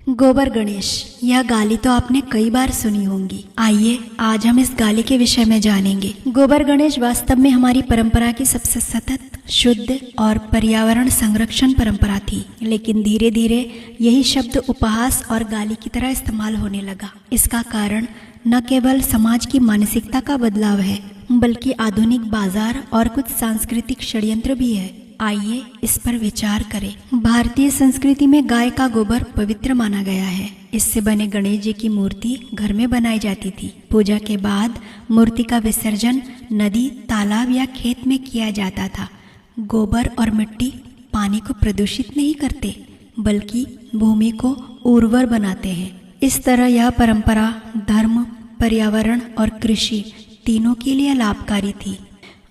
गोबर गणेश, यह गाली तो आपने कई बार सुनी होंगी। आइए आज हम इस गाली के विषय में जानेंगे। गोबर गणेश वास्तव में हमारी परंपरा की सबसे सतत, शुद्ध और पर्यावरण संरक्षण परंपरा थी, लेकिन धीरे धीरे यही शब्द उपहास और गाली की तरह इस्तेमाल होने लगा। इसका कारण न केवल समाज की मानसिकता का बदलाव है, बल्कि आधुनिक बाजार और कुछ सांस्कृतिक षड्यंत्र भी है। आइए इस पर विचार करें। भारतीय संस्कृति में गाय का गोबर पवित्र माना गया है। इससे बने गणेश जी की मूर्ति घर में बनाई जाती थी। पूजा के बाद मूर्ति का विसर्जन नदी, तालाब या खेत में किया जाता था। गोबर और मिट्टी पानी को प्रदूषित नहीं करते, बल्कि भूमि को उर्वर बनाते हैं। इस तरह यह परंपरा धर्म, पर्यावरण और कृषि तीनों के लिए लाभकारी थी।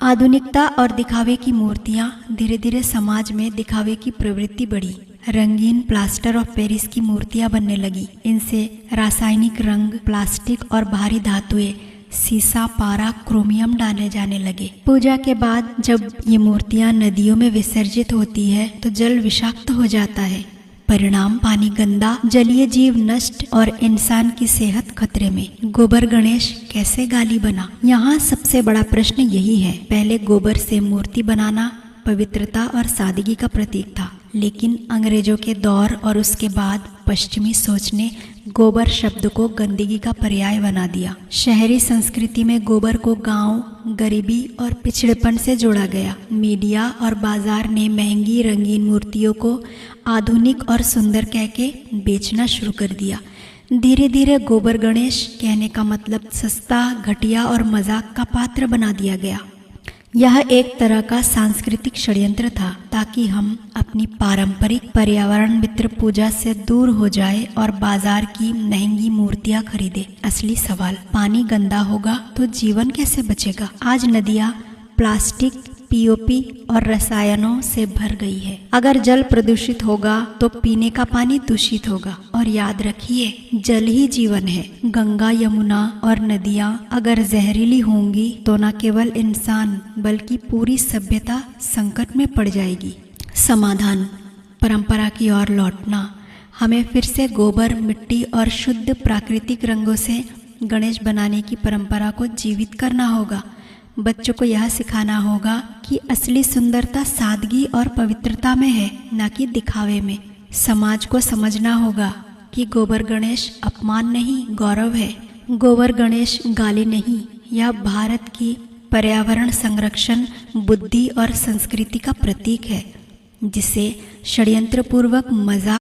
आधुनिकता और दिखावे की मूर्तियां धीरे धीरे समाज में दिखावे की प्रवृत्ति बढ़ी। रंगीन प्लास्टर ऑफ पेरिस की मूर्तियां बनने लगी। इनसे रासायनिक रंग, प्लास्टिक और भारी धातुएं, सीसा, पारा, क्रोमियम डाले जाने लगे। पूजा के बाद जब ये मूर्तियां नदियों में विसर्जित होती है तो जल विषाक्त हो जाता है। परिणाम पानी गंदा, जलीय जीव नष्ट और इंसान की सेहत खतरे में। गोबर गणेश कैसे गाली बना? यहाँ सबसे बड़ा प्रश्न यही है। पहले गोबर से मूर्ति बनाना पवित्रता और सादगी का प्रतीक था, लेकिन अंग्रेजों के दौर और उसके बाद पश्चिमी सोच ने गोबर शब्द को गंदगी का पर्याय बना दिया। शहरी संस्कृति में गोबर को गांव, गरीबी और पिछड़ेपन से जोड़ा गया। मीडिया और बाजार ने महंगी रंगीन मूर्तियों को आधुनिक और सुंदर कहके बेचना शुरू कर दिया। धीरे धीरे गोबर गणेश कहने का मतलब सस्ता, घटिया और मजाक का पात्र बना दिया गया। यह एक तरह का सांस्कृतिक षड्यंत्र था ताकि हम अपनी पारंपरिक पर्यावरण मित्र पूजा से दूर हो जाए और बाजार की महंगी मूर्तियां खरीदे। असली सवाल, पानी गंदा होगा तो जीवन कैसे बचेगा? आज नदियां प्लास्टिक, पीओपी और रसायनों से भर गई है। अगर जल प्रदूषित होगा तो पीने का पानी दूषित होगा। और याद रखिए, जल ही जीवन है। गंगा, यमुना और नदियां अगर जहरीली होंगी तो न केवल इंसान बल्कि पूरी सभ्यता संकट में पड़ जाएगी। समाधान, परंपरा की ओर लौटना। हमें फिर से गोबर, मिट्टी और शुद्ध प्राकृतिक रंगों से गणेश बनाने की परंपरा को जीवित करना होगा। बच्चों को यह सिखाना होगा कि असली सुंदरता सादगी और पवित्रता में है, न कि दिखावे में। समाज को समझना होगा कि गोबर गणेश अपमान नहीं, गौरव है। गोबर गणेश गाली नहीं, यह भारत की पर्यावरण संरक्षण, बुद्धि और संस्कृति का प्रतीक है, जिसे षड्यंत्रपूर्वक मजाक